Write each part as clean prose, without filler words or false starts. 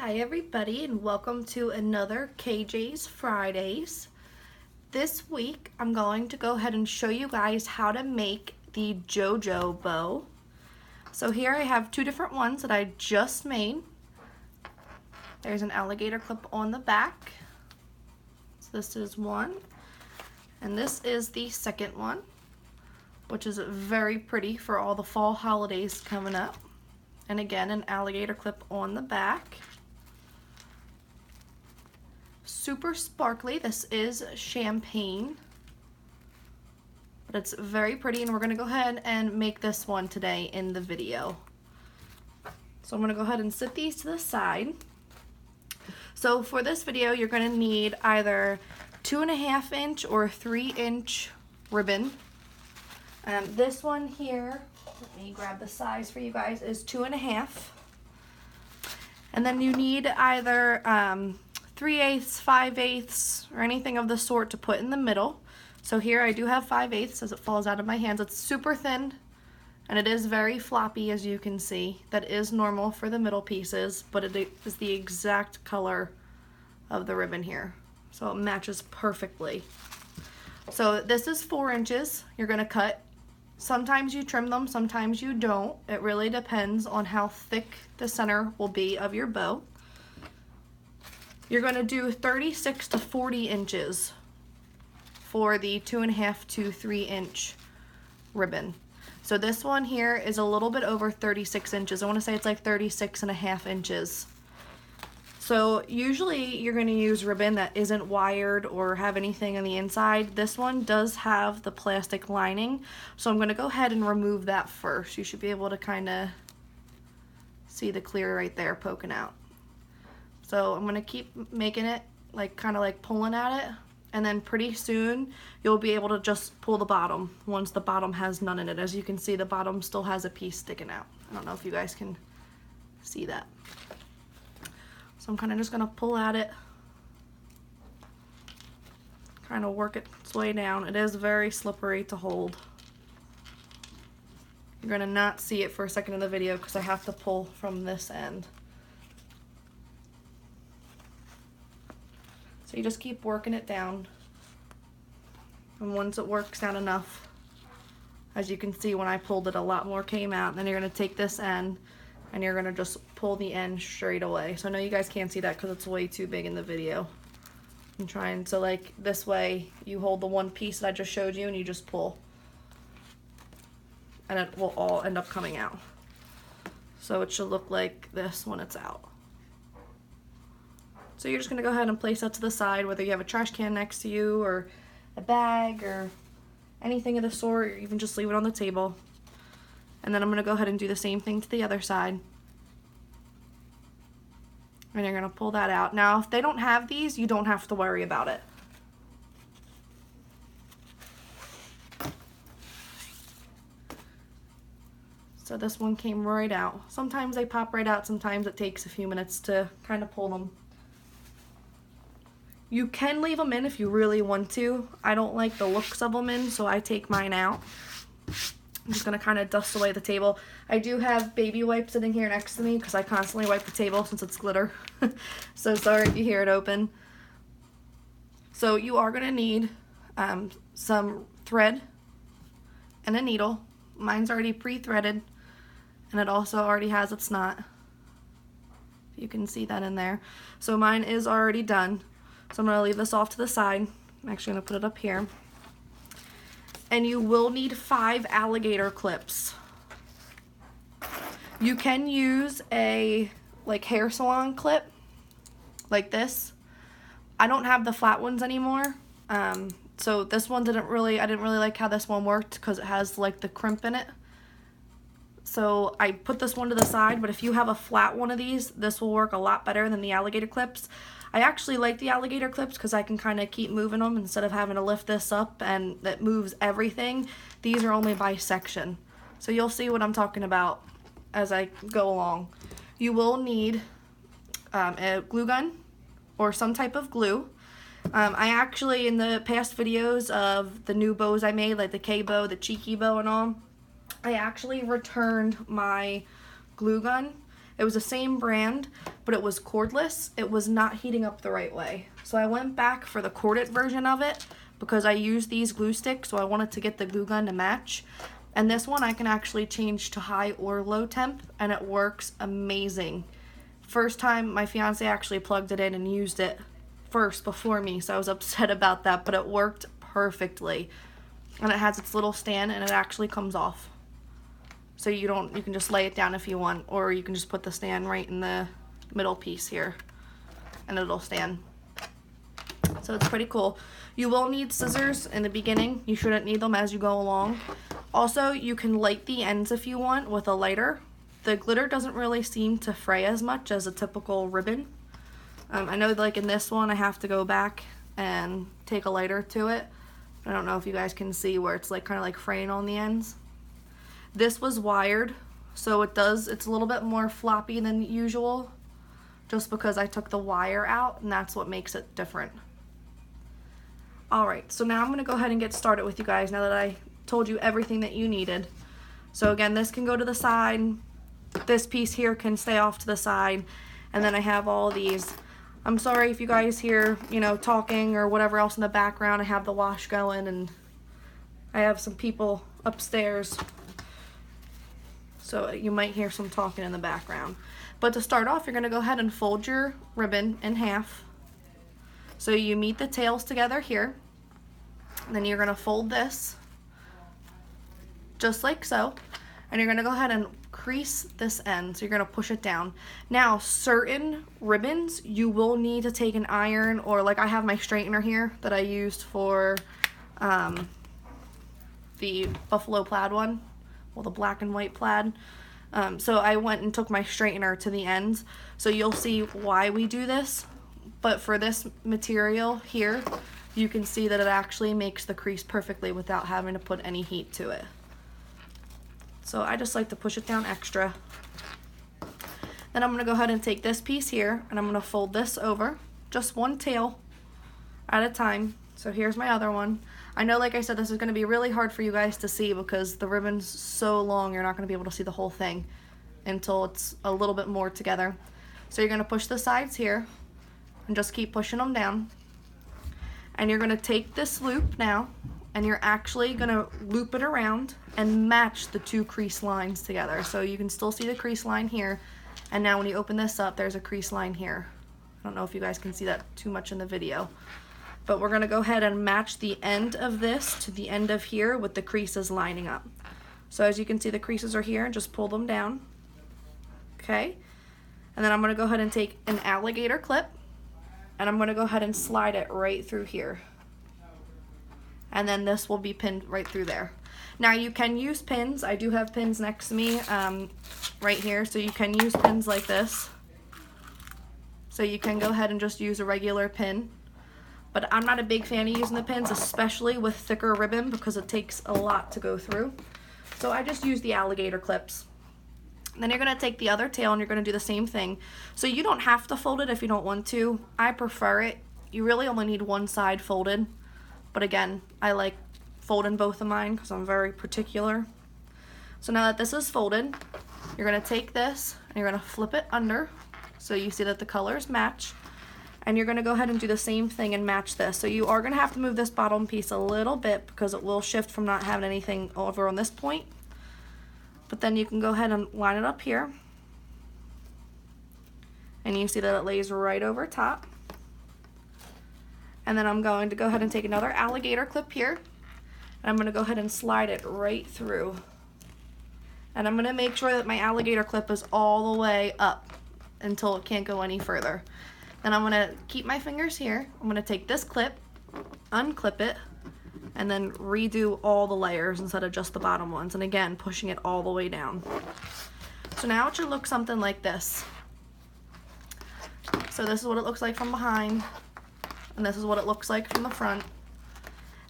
Hi everybody and welcome to another KJ's Fridays. This week I'm going to go ahead and show you guys how to make the JoJo bow. So here I have two different ones that I just made. There's an alligator clip on the back. So this is one. And this is the second one, which is very pretty for all the fall holidays coming up. And again, an alligator clip on the back. Super sparkly. This is champagne, but it's very pretty, and we're going to go ahead and make this one today in the video. So I'm going to go ahead and set these to the side. So for this video you're going to need either 2.5 inch or 3 inch ribbon. This one here, let me grab the size for you guys, is 2.5. And then you need either 3/8, 5/8, or anything of the sort to put in the middle. So here I do have 5/8 as it falls out of my hands. It's super thin and it is very floppy, as you can see. That is normal for the middle pieces, but it is the exact color of the ribbon here. So it matches perfectly. So this is 4 inches. You're going to cut. Sometimes you trim them, sometimes you don't. It really depends on how thick the center will be of your bow. You're going to do 36 to 40 inches for the 2.5 to 3 inch ribbon. So this one here is a little bit over 36 inches. I want to say it's like 36.5 inches. So usually you're going to use ribbon that isn't wired or have anything on the inside. This one does have the plastic lining, so I'm going to go ahead and remove that first. You should be able to kind of see the clear right there poking out. So I'm going to keep making it kind of like pulling at it, and then pretty soon you'll be able to just pull the bottom once the bottom has none in it. As you can see, the bottom still has a piece sticking out. I don't know if you guys can see that. So I'm kind of just going to pull at it, kind of work its way down. It is very slippery to hold. You're going to not see it for a second in the video because I have to pull from this end. So you just keep working it down, and once it works down enough, as you can see when I pulled it, a lot more came out. And then you're going to take this end and you're going to just pull the end straight away. So I know you guys can't see that because it's way too big in the video. I'm trying to, like, this way you hold the one piece that I just showed you and you just pull, and it will all end up coming out. So it should look like this when it's out. So you're just going to go ahead and place that to the side, whether you have a trash can next to you or a bag or anything of the sort, or even just leave it on the table. And then I'm going to go ahead and do the same thing to the other side. And you're going to pull that out. Now, if they don't have these, you don't have to worry about it. So this one came right out. Sometimes they pop right out, sometimes it takes a few minutes to kind of pull them. You can leave them in if you really want to. I don't like the looks of them in, so I take mine out. I'm just going to kind of dust away the table. I do have baby wipes sitting here next to me because I constantly wipe the table since it's glitter. So sorry if you hear it open. So you are going to need some thread and a needle. Mine's already pre-threaded, and it also already has its knot. You can see that in there. So mine is already done. So I'm going to leave this off to the side. I'm actually going to put it up here. And you will need 5 alligator clips. You can use a hair salon clip like this. I don't have the flat ones anymore. So this one I didn't really like how this one worked because it has like the crimp in it. So I put this one to the side, but if you have a flat one of these, this will work a lot better than the alligator clips. I actually like the alligator clips because I can kind of keep moving them instead of having to lift this up and that moves everything. These are only by section. So you'll see what I'm talking about as I go along. You will need a glue gun or some type of glue. I actually, in the past videos of the new bows I made, like the K bow, the cheeky bow and all, I actually returned my glue gun It was the same brand, but it was cordless. It was not heating up the right way. So I went back for the corded version of it because I used these glue sticks, so I wanted to get the glue gun to match. And this one I can actually change to high or low temp, and it works amazing. First time my fiance actually plugged it in and used it first before me, so I was upset about that, but it worked perfectly. And it has its little stand, and it actually comes off. So you can just lay it down if you want, or you can just put the stand right in the middle piece here, and it'll stand. So it's pretty cool. You will need scissors in the beginning. You shouldn't need them as you go along. Also, you can light the ends if you want with a lighter. The glitter doesn't really seem to fray as much as a typical ribbon. I know like in this one I have to go back and take a lighter to it. I don't know if you guys can see where it's like kind of like fraying on the ends. This was wired, so it's a little bit more floppy than usual, just because I took the wire out, and that's what makes it different. Alright, so now I'm going to go ahead and get started with you guys now that I told you everything that you needed. So again, this can go to the side, this piece here can stay off to the side, and then I have all these. I'm sorry if you guys hear, talking or whatever else in the background. I have the wash going, and I have some people upstairs, so you might hear some talking in the background. But to start off, you're going to go ahead and fold your ribbon in half. So you meet the tails together here, and then you're going to fold this just like so, and you're going to go ahead and crease this end, so you're going to push it down. Now, certain ribbons you will need to take an iron, or like I have my straightener here that I used for the buffalo plaid one, well, the black and white plaid. So I went and took my straightener to the ends, so you'll see why we do this. But for this material here, you can see that it actually makes the crease perfectly without having to put any heat to it. So I just like to push it down extra. Then I'm going to go ahead and take this piece here, and I'm going to fold this over, just one tail at a time. So here's my other one. I know, like I said, this is going to be really hard for you guys to see because the ribbon's so long, you're not going to be able to see the whole thing until it's a little bit more together. So you're going to push the sides here and just keep pushing them down. And you're going to take this loop now, and you're actually going to loop it around and match the two crease lines together. So you can still see the crease line here, and now when you open this up, there's a crease line here. I don't know if you guys can see that too much in the video. But we're going to go ahead and match the end of this to the end of here with the creases lining up. So as you can see, the creases are here, and just pull them down. Okay? And then I'm going to go ahead and take an alligator clip, and I'm going to go ahead and slide it right through here. And then this will be pinned right through there. Now you can use pins. I do have pins next to me right here, so you can use pins like this. So you can go ahead and just use a regular pin. But I'm not a big fan of using the pins, especially with thicker ribbon, because it takes a lot to go through. So I just use the alligator clips. Then you're going to take the other tail and you're going to do the same thing. So you don't have to fold it if you don't want to. I prefer it. You really only need one side folded. But again, I like folding both of mine because I'm very particular. So now that this is folded, you're going to take this and you're going to flip it under so you see that the colors match. And you're going to go ahead and do the same thing and match this. So you are going to have to move this bottom piece a little bit because it will shift from not having anything over on this point. But then you can go ahead and line it up here. And you see that it lays right over top. And then I'm going to go ahead and take another alligator clip here. And I'm going to go ahead and slide it right through. And I'm going to make sure that my alligator clip is all the way up until it can't go any further. Then I'm going to keep my fingers here. I'm going to take this clip, unclip it, and then redo all the layers instead of just the bottom ones. And again, pushing it all the way down. So now it should look something like this. So this is what it looks like from behind, and this is what it looks like from the front.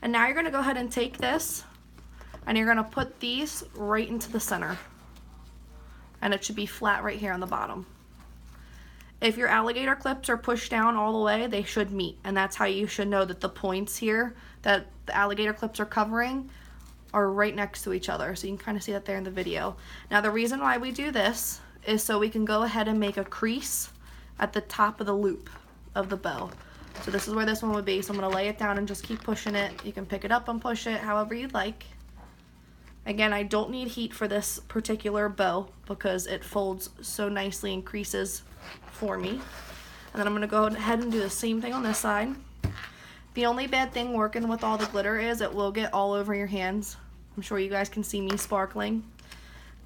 And now you're going to go ahead and take this, and you're going to put these right into the center. And it should be flat right here on the bottom. If your alligator clips are pushed down all the way, they should meet. And that's how you should know that the points here that the alligator clips are covering are right next to each other. So you can kind of see that there in the video. Now the reason why we do this is so we can go ahead and make a crease at the top of the loop of the bow. So this is where this one would be. So I'm going to lay it down and just keep pushing it. You can pick it up and push it however you'd like. Again, I don't need heat for this particular bow because it folds so nicely and creases for me. And then I'm going to go ahead and do the same thing on this side. The only bad thing working with all the glitter is it will get all over your hands. I'm sure you guys can see me sparkling.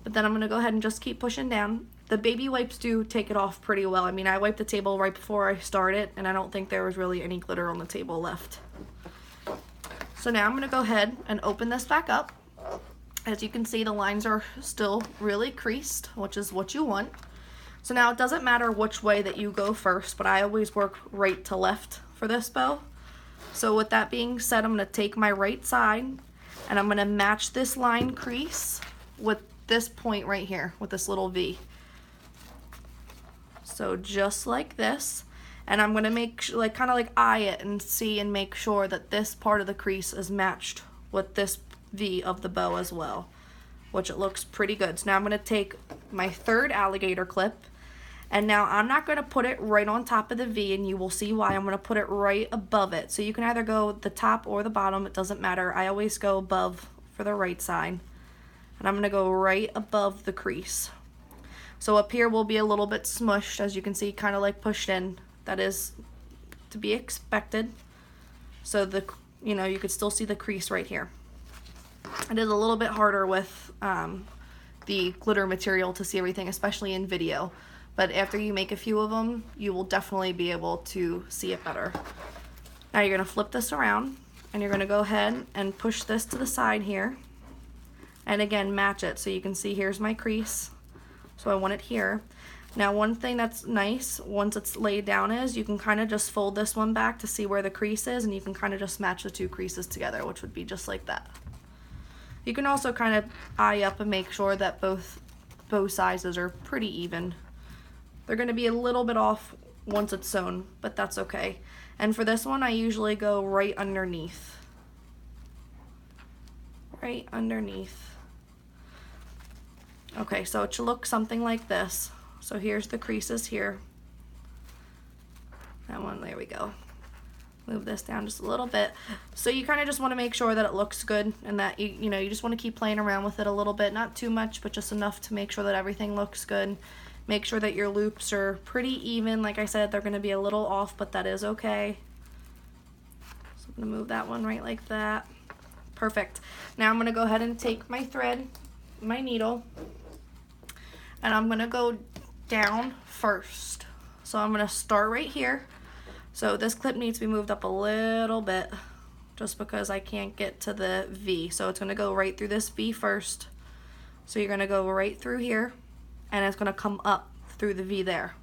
But then I'm going to go ahead and just keep pushing down. The baby wipes do take it off pretty well. I mean, I wiped the table right before I started, and I don't think there was really any glitter on the table left. So now I'm going to go ahead and open this back up. As you can see, the lines are still really creased, which is what you want. So now it doesn't matter which way that you go first, but I always work right to left for this bow. So with that being said, I'm going to take my right side, and I'm going to match this line crease with this point right here, with this little V. So just like this, and I'm gonna make kind of like eye it and see and make sure that this part of the crease is matched with this V of the bow as well, which it looks pretty good. So now I'm gonna take my third alligator clip, and now I'm not gonna put it right on top of the V, and you will see why. I'm gonna put it right above it. So you can either go the top or the bottom, it doesn't matter. I always go above for the right side, and I'm gonna go right above the crease. So up here will be a little bit smushed, as you can see, kind of like pushed in. That is to be expected. So you could still see the crease right here. It is a little bit harder with the glitter material to see everything, especially in video. But after you make a few of them, you will definitely be able to see it better. Now you're gonna flip this around, and you're gonna go ahead and push this to the side here. And again, match it. So you can see here's my crease. So I want it here. Now one thing that's nice once it's laid down is you can kind of just fold this one back to see where the crease is, and you can kind of just match the two creases together, which would be just like that. You can also kind of eye up and make sure that both bow sizes are pretty even. They're going to be a little bit off once it's sewn, but that's okay. And for this one, I usually go right underneath. Right underneath. Okay, so it should look something like this. So here's the creases here. That one, there we go. Move this down just a little bit. So you kind of just want to make sure that it looks good, and that you just want to keep playing around with it a little bit, not too much, but just enough to make sure that everything looks good. Make sure that your loops are pretty even. Like I said, they're going to be a little off, but that is okay. So I'm going to move that one right like that. Perfect. Now I'm going to go ahead and take my thread, my needle, and I'm gonna go down first. So I'm gonna start right here. So this clip needs to be moved up a little bit just because I can't get to the V. So it's gonna go right through this V first. So you're gonna go right through here, and it's gonna come up through the V there.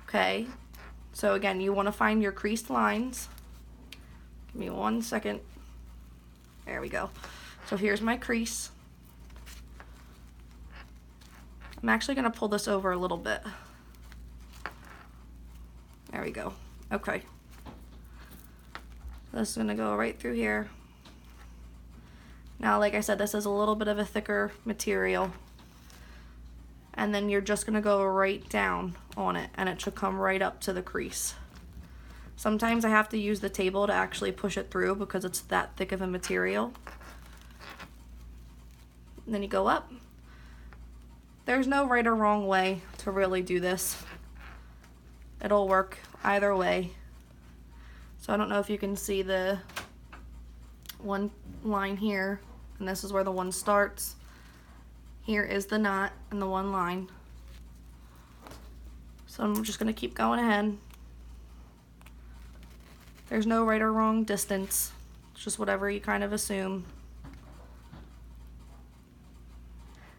Okay, so again, you wanna find your creased lines. Give me 1 second. There we go. So here's my crease. I'm actually going to pull this over a little bit. There we go. Okay. This is going to go right through here. Now, like I said, this is a little bit of a thicker material. And then you're just going to go right down on it, and it should come right up to the crease. Sometimes I have to use the table to actually push it through because it's that thick of a material. And then you go up. There's no right or wrong way to really do this. It'll work either way. So I don't know if you can see the one line here, and this is where the one starts. Here is the knot and the one line. So I'm just gonna keep going ahead. There's no right or wrong distance. It's just whatever you kind of assume.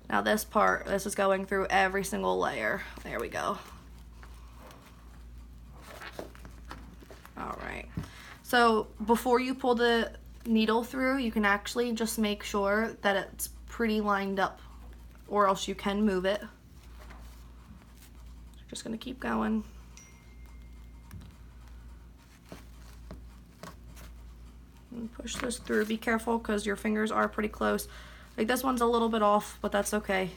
Now this part, this is going through every single layer. There we go. All right. So before you pull the needle through, you can actually just make sure that it's pretty lined up, or else you can move it. Just gonna keep going. And push this through. Be careful because your fingers are pretty close. Like this one's a little bit off, but that's okay.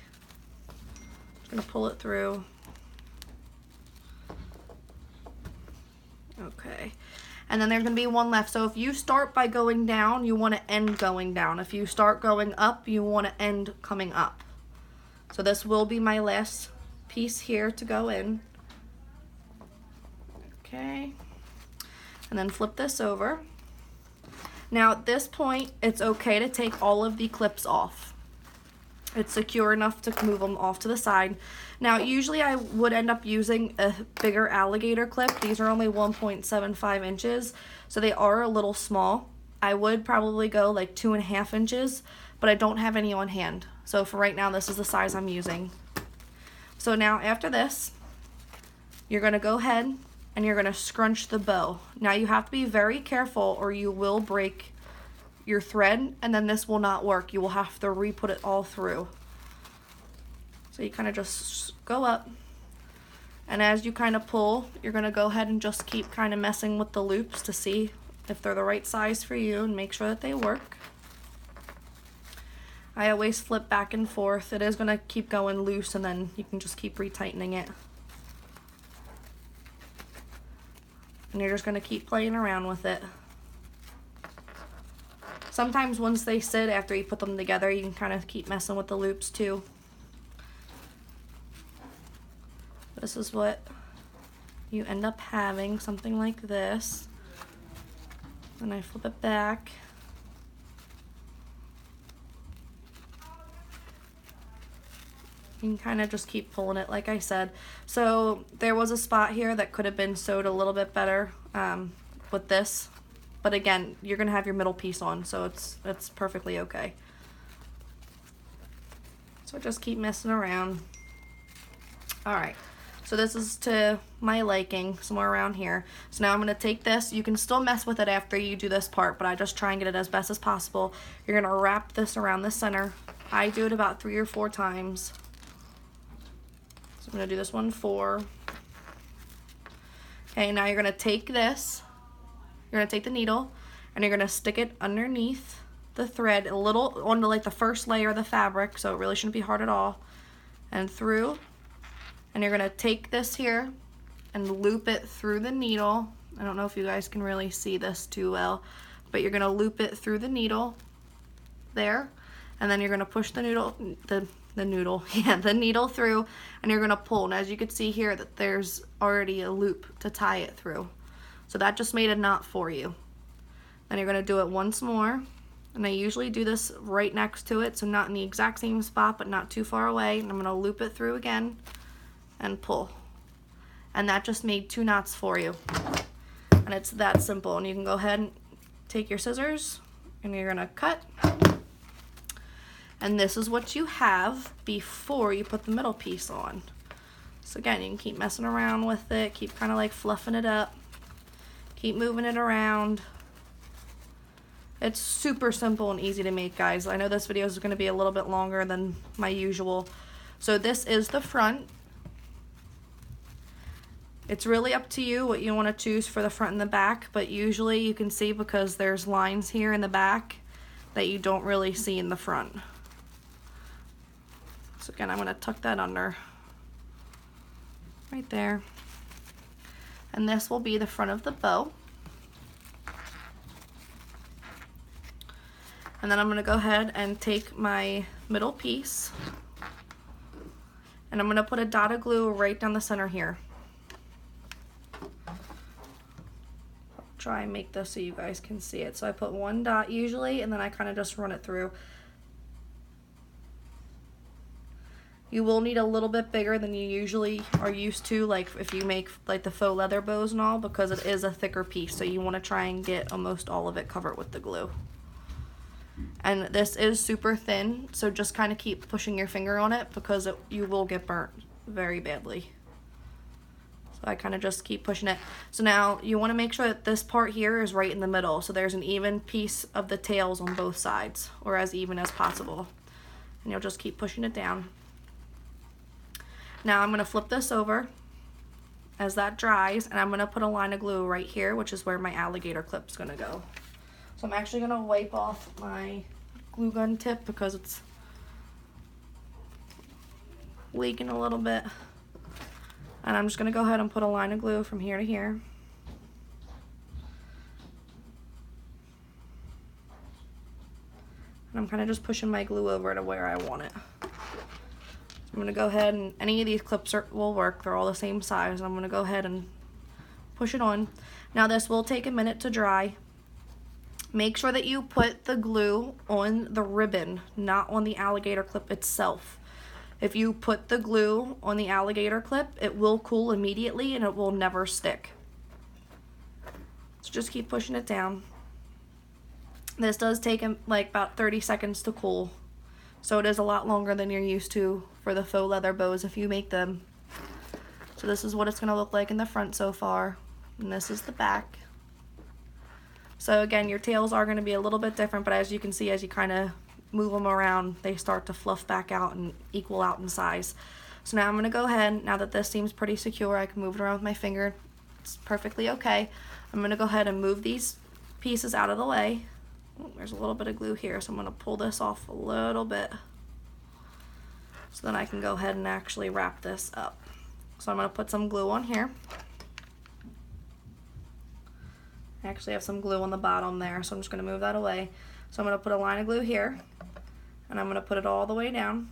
I'm gonna pull it through. Okay. And then there's gonna be one left. So if you start by going down, you wanna end going down. If you start going up, you wanna end coming up. So this will be my last piece here to go in. Okay. And then flip this over. Now at this point, it's okay to take all of the clips off. It's secure enough to move them off to the side. Now usually I would end up using a bigger alligator clip. These are only 1.75 inches, so they are a little small. I would probably go like 2.5 inches, but I don't have any on hand. So for right now, this is the size I'm using. So now after this, you're gonna go ahead and you're gonna scrunch the bow. Now you have to be very careful or you will break your thread and then this will not work. You will have to re-put it all through. So you kind of just go up, and as you kind of pull, you're gonna go ahead and just keep kind of messing with the loops to see if they're the right size for you and make sure that they work. I always flip back and forth. It is gonna keep going loose and then you can just keep retightening it. And you're just gonna keep playing around with it. Sometimes once they sit after you put them together, you can kind of keep messing with the loops too. This is what you end up having, something like this. And I flip it back. You can kind of just keep pulling it like I said. So there was a spot here that could have been sewed a little bit better with this. But again, you're going to have your middle piece on, so it's perfectly okay. So just keep messing around. Alright, so this is to my liking, somewhere around here. So now I'm going to take this. You can still mess with it after you do this part, but I just try and get it as best as possible. You're going to wrap this around the center. I do it about 3 or 4 times. So I'm going to do this one 4. Okay, now you're going to take this. You're going to take the needle and you're going to stick it underneath the thread a little onto like the first layer of the fabric, so it really shouldn't be hard at all, and through. And you're going to take this here and loop it through the needle. I don't know if you guys can really see this too well, but you're going to loop it through the needle there, and then you're going to push the needle the needle through, and you're going to pull. And as you can see here, that there's already a loop to tie it through. So that just made a knot for you. Then you're going to do it once more. And I usually do this right next to it, so not in the exact same spot, but not too far away. And I'm going to loop it through again and pull. And that just made 2 knots for you. And it's that simple. And you can go ahead and take your scissors and you're going to cut. And this is what you have before you put the middle piece on. So again, you can keep messing around with it, keep kind of like fluffing it up. Keep moving it around. It's super simple and easy to make, guys. I know this video is going to be a little bit longer than my usual. So this is the front. It's really up to you what you want to choose for the front and the back, but usually you can see because there's lines here in the back that you don't really see in the front. So again, I'm going to tuck that under right there. And this will be the front of the bow. And then I'm going to go ahead and take my middle piece and I'm going to put a dot of glue right down the center here. I'll try and make this so you guys can see it. So I put 1 dot usually, and then I kind of just run it through. You will need a little bit bigger than you usually are used to, like if you make like the faux leather bows and all, because it is a thicker piece, so you want to try and get almost all of it covered with the glue. And this is super thin, so just kind of keep pushing your finger on it because you will get burnt very badly. So I kind of just keep pushing it. So now you want to make sure that this part here is right in the middle, so there's an even piece of the tails on both sides, or as even as possible. And you'll just keep pushing it down. Now I'm going to flip this over as that dries, and I'm going to put a line of glue right here, which is where my alligator clip is going to go. So I'm actually going to wipe off my glue gun tip because it's leaking a little bit. And I'm just going to go ahead and put a line of glue from here to here. And I'm kind of just pushing my glue over to where I want it. So I'm going to go ahead, and any of these clips will work. They're all the same size. And I'm going to go ahead and push it on. Now this will take a minute to dry. Make sure that you put the glue on the ribbon, not on the alligator clip itself. If you put the glue on the alligator clip, it will cool immediately and it will never stick. So just keep pushing it down. This does take like about 30 seconds to cool. So it is a lot longer than you're used to for the faux leather bows if you make them. So this is what it's going to look like in the front so far. And this is the back. So again, your tails are going to be a little bit different, but as you can see, as you kind of move them around, they start to fluff back out and equal out in size. So now I'm going to go ahead, now that this seems pretty secure, I can move it around with my finger. It's perfectly okay. I'm going to go ahead and move these pieces out of the way. Oh, there's a little bit of glue here, so I'm going to pull this off a little bit. So then I can go ahead and actually wrap this up. So I'm going to put some glue on here. I actually have some glue on the bottom there, so I'm just going to move that away. So I'm going to put a line of glue here, and I'm going to put it all the way down.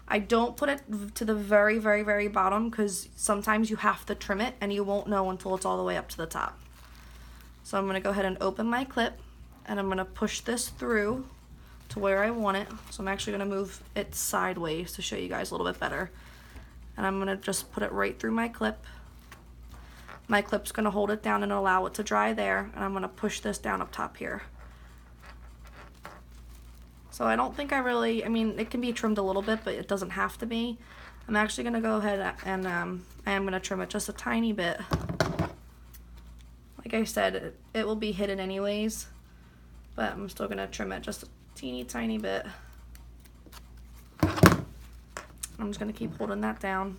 I don't put it to the very, very, very bottom because sometimes you have to trim it and you won't know until it's all the way up to the top. So I'm going to go ahead and open my clip, and I'm going to push this through to where I want it. So I'm actually going to move it sideways to show you guys a little bit better. And I'm going to just put it right through my clip. My clip's going to hold it down and allow it to dry there, and I'm going to push this down up top here. So I don't think I mean, it can be trimmed a little bit, but it doesn't have to be. I'm actually going to go ahead and I am going to trim it just a tiny bit. Like I said, it will be hidden anyways, but I'm still going to trim it just a teeny tiny bit. I'm just going to keep holding that down.